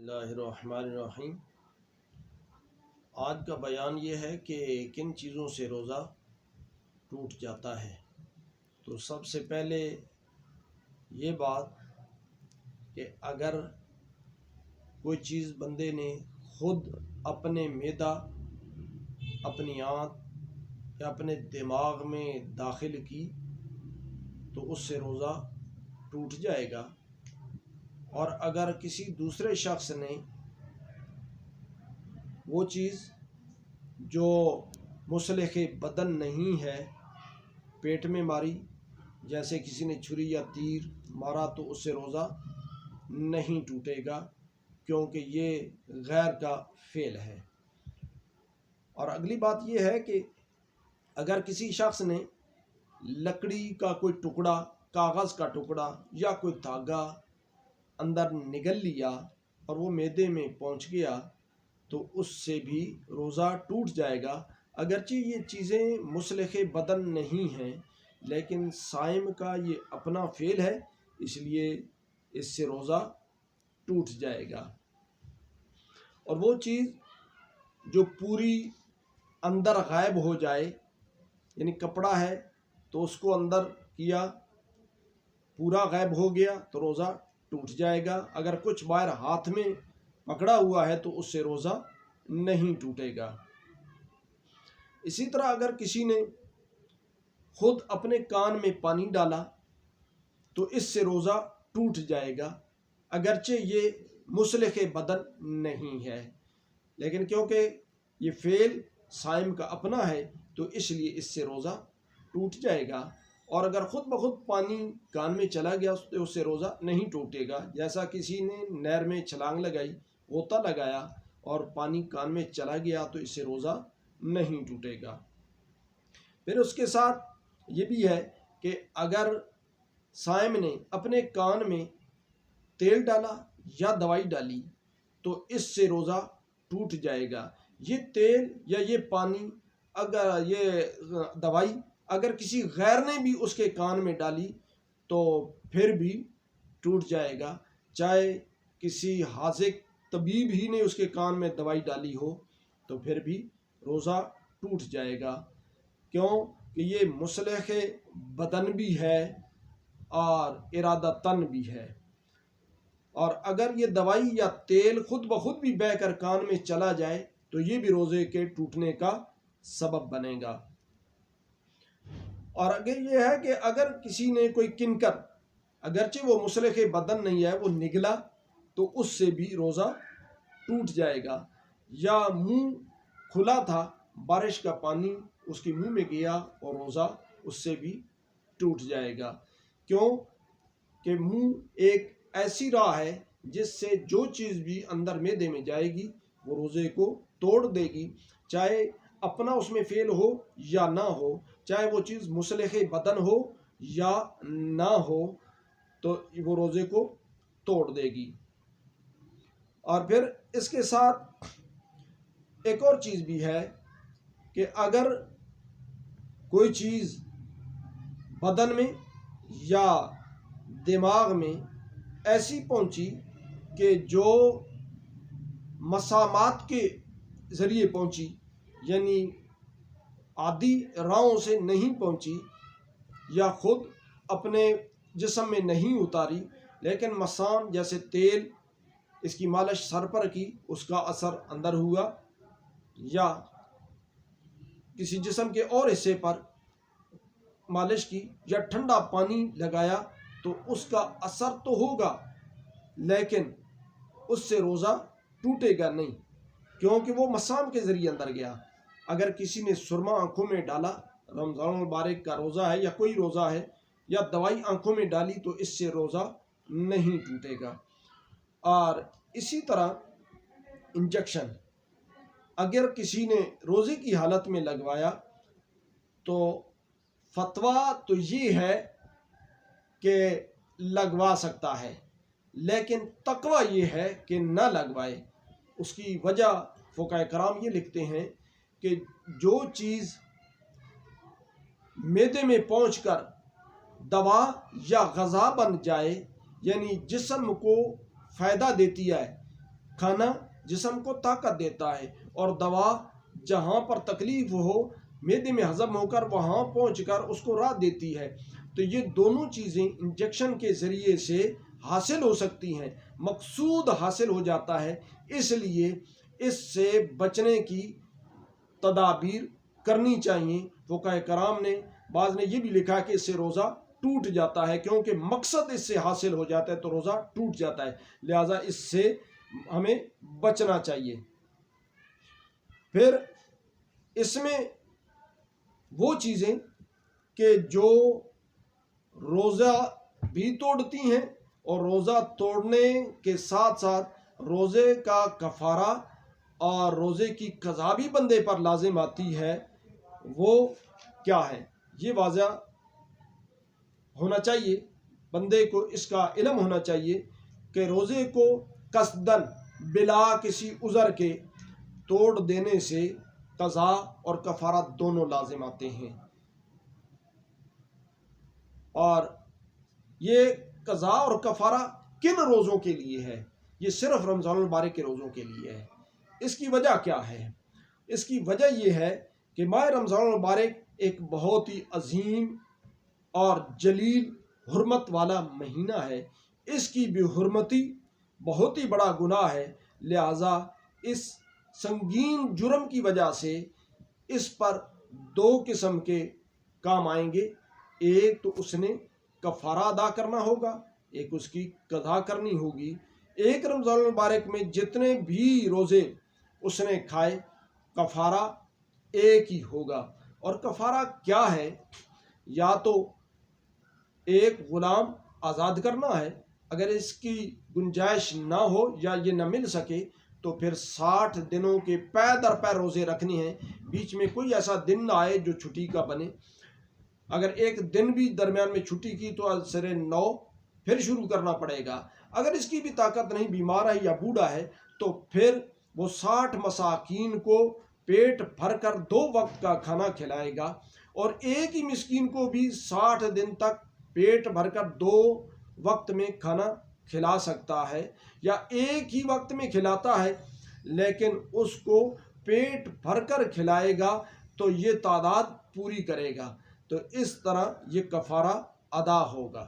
اللہ الرحمن الرحیم۔ آج کا بیان یہ ہے کہ کن چیزوں سے روزہ ٹوٹ جاتا ہے۔ تو سب سے پہلے یہ بات کہ اگر کوئی چیز بندے نے خود اپنے معدہ، اپنی آنت یا اپنے دماغ میں داخل کی تو اس سے روزہ ٹوٹ جائے گا، اور اگر کسی دوسرے شخص نے وہ چیز جو مصلح بدن نہیں ہے پیٹ میں ماری، جیسے کسی نے چھری یا تیر مارا، تو اس سے روزہ نہیں ٹوٹے گا، کیونکہ یہ غیر کا فعل ہے۔ اور اگلی بات یہ ہے کہ اگر کسی شخص نے لکڑی کا کوئی ٹکڑا، کاغذ کا ٹکڑا یا کوئی دھاگا اندر نگل لیا اور وہ معدے میں پہنچ گیا تو اس سے بھی روزہ ٹوٹ جائے گا، اگرچہ یہ چیزیں مصلح بدن نہیں ہیں، لیکن صائم کا یہ اپنا فعل ہے، اس لیے اس سے روزہ ٹوٹ جائے گا۔ اور وہ چیز جو پوری اندر غائب ہو جائے، یعنی کپڑا ہے تو اس کو اندر کیا، پورا غائب ہو گیا تو روزہ ٹوٹ جائے گا۔ اگر کچھ باہر ہاتھ میں پکڑا ہوا ہے تو اس سے روزہ نہیں ٹوٹے گا۔ اسی طرح اگر کسی نے خود اپنے کان میں پانی ڈالا تو اس سے روزہ ٹوٹ جائے گا، اگرچہ یہ مصلح بدن نہیں ہے، لیکن کیونکہ یہ فعل صائم کا اپنا ہے تو اس لیے اس سے روزہ ٹوٹ جائے گا۔ اور اگر خود بخود پانی کان میں چلا گیا تو اس سے روزہ نہیں ٹوٹے گا، جیسا کسی نے نہر میں چھلانگ لگائی، غوطہ لگایا اور پانی کان میں چلا گیا تو اس سے روزہ نہیں ٹوٹے گا۔ پھر اس کے ساتھ یہ بھی ہے کہ اگر صائم نے اپنے کان میں تیل ڈالا یا دوائی ڈالی تو اس سے روزہ ٹوٹ جائے گا۔ یہ تیل یا یہ پانی، اگر یہ دوائی اگر کسی غیر نے بھی اس کے کان میں ڈالی تو پھر بھی ٹوٹ جائے گا، چاہے کسی حاذق طبیب ہی نے اس کے کان میں دوائی ڈالی ہو تو پھر بھی روزہ ٹوٹ جائے گا، کیوں کہ یہ مصلح بدن بھی ہے اور ارادہ تن بھی ہے۔ اور اگر یہ دوائی یا تیل خود بخود بھی بہہ کر کان میں چلا جائے تو یہ بھی روزے کے ٹوٹنے کا سبب بنے گا۔ اور اگر یہ ہے کہ اگر کسی نے کوئی کنکر، اگرچہ وہ مصلح بدن نہیں ہے، وہ نگلا تو اس سے بھی روزہ ٹوٹ جائے گا۔ یا منہ کھلا تھا، بارش کا پانی اس کے منہ میں گیا اور روزہ اس سے بھی ٹوٹ جائے گا، کیوں کہ منہ ایک ایسی راہ ہے جس سے جو چیز بھی اندر معدے میں جائے گی وہ روزے کو توڑ دے گی، چاہے اپنا اس میں فعل ہو یا نہ ہو، چاہے وہ چیز مصلح بدن ہو یا نہ ہو، تو وہ روزے کو توڑ دے گی۔ اور پھر اس کے ساتھ ایک اور چیز بھی ہے کہ اگر کوئی چیز بدن میں یا دماغ میں ایسی پہنچی کہ جو مسامات کے ذریعے پہنچی، یعنی عادی راہوں سے نہیں پہنچی یا خود اپنے جسم میں نہیں اتاری، لیکن مسام جیسے تیل، اس کی مالش سر پر کی، اس کا اثر اندر ہوا، یا کسی جسم کے اور حصے پر مالش کی یا ٹھنڈا پانی لگایا تو اس کا اثر تو ہوگا، لیکن اس سے روزہ ٹوٹے گا نہیں، کیونکہ وہ مسام کے ذریعے اندر گیا۔ اگر کسی نے سرما آنکھوں میں ڈالا، رمضان المبارک کا روزہ ہے یا کوئی روزہ ہے، یا دوائی آنکھوں میں ڈالی تو اس سے روزہ نہیں ٹوٹے گا۔ اور اسی طرح انجیکشن اگر کسی نے روزے کی حالت میں لگوایا تو فتویٰ تو یہ ہے کہ لگوا سکتا ہے، لیکن تقویٰ یہ ہے کہ نہ لگوائے۔ اس کی وجہ فقہاء کرام یہ لکھتے ہیں کہ جو چیز معدے میں پہنچ کر دوا یا غذا بن جائے، یعنی جسم کو فائدہ دیتی ہے، کھانا جسم کو طاقت دیتا ہے، اور دوا جہاں پر تکلیف ہو معدے میں ہضم ہو کر وہاں پہنچ کر اس کو راحت دیتی ہے۔ تو یہ دونوں چیزیں انجیکشن کے ذریعے سے حاصل ہو سکتی ہیں، مقصود حاصل ہو جاتا ہے۔ اس لیے اس سے بچنے کی تدابیر کرنی چاہیے۔ فقہاء کرام نے بعض نے یہ بھی لکھا کہ اس سے روزہ ٹوٹ جاتا ہے، کیونکہ مقصد اس سے حاصل ہو جاتا ہے تو روزہ ٹوٹ جاتا ہے، لہذا اس سے ہمیں بچنا چاہیے۔ پھر اس میں وہ چیزیں کہ جو روزہ بھی توڑتی ہیں، اور روزہ توڑنے کے ساتھ ساتھ روزے کا کفارہ اور روزے کی قضا بھی بندے پر لازم آتی ہے، وہ کیا ہے یہ واضح ہونا چاہیے۔ بندے کو اس کا علم ہونا چاہیے کہ روزے کو قصدن بلا کسی عذر کے توڑ دینے سے قضا اور کفارہ دونوں لازم آتے ہیں، اور یہ قضا اور کفارہ کن روزوں کے لیے ہے؟ یہ صرف رمضان المبارک کے روزوں کے لیے ہے۔ اس کی وجہ کیا ہے؟ اس کی وجہ یہ ہے کہ ماہ رمضان المبارک ایک بہت ہی عظیم اور جلیل حرمت والا مہینہ ہے۔ اس کی بے حرمتی بہت ہی بڑا گناہ ہے، لہذا اس سنگین جرم کی وجہ سے اس پر دو قسم کے کام آئیں گے۔ ایک تو اس نے کفارہ ادا کرنا ہوگا، ایک اس کی قضا کرنی ہوگی۔ ایک رمضان المبارک میں جتنے بھی روزے اس نے کھائے، کفارہ ایک ہی ہوگا۔ اور کفارہ کیا ہے؟ یا تو ایک غلام آزاد کرنا ہے، اگر اس کی گنجائش نہ ہو یا یہ نہ مل سکے تو پھر 60 دنوں کے پے در پے روزے رکھنے ہیں، بیچ میں کوئی ایسا دن نہ آئے جو چھٹی کا بنے۔ اگر ایک دن بھی درمیان میں چھٹی کی تو سر 9 پھر شروع کرنا پڑے گا۔ اگر اس کی بھی طاقت نہیں، بیمار ہے یا بوڑھا ہے، تو پھر وہ 60 مساکین کو پیٹ بھر کر 2 وقت کا کھانا کھلائے گا، اور ایک ہی مسکین کو بھی 60 دن تک پیٹ بھر کر 2 وقت میں کھانا کھلا سکتا ہے، یا ایک ہی وقت میں کھلاتا ہے لیکن اس کو پیٹ بھر کر کھلائے گا تو یہ تعداد پوری کرے گا، تو اس طرح یہ کفارہ ادا ہوگا۔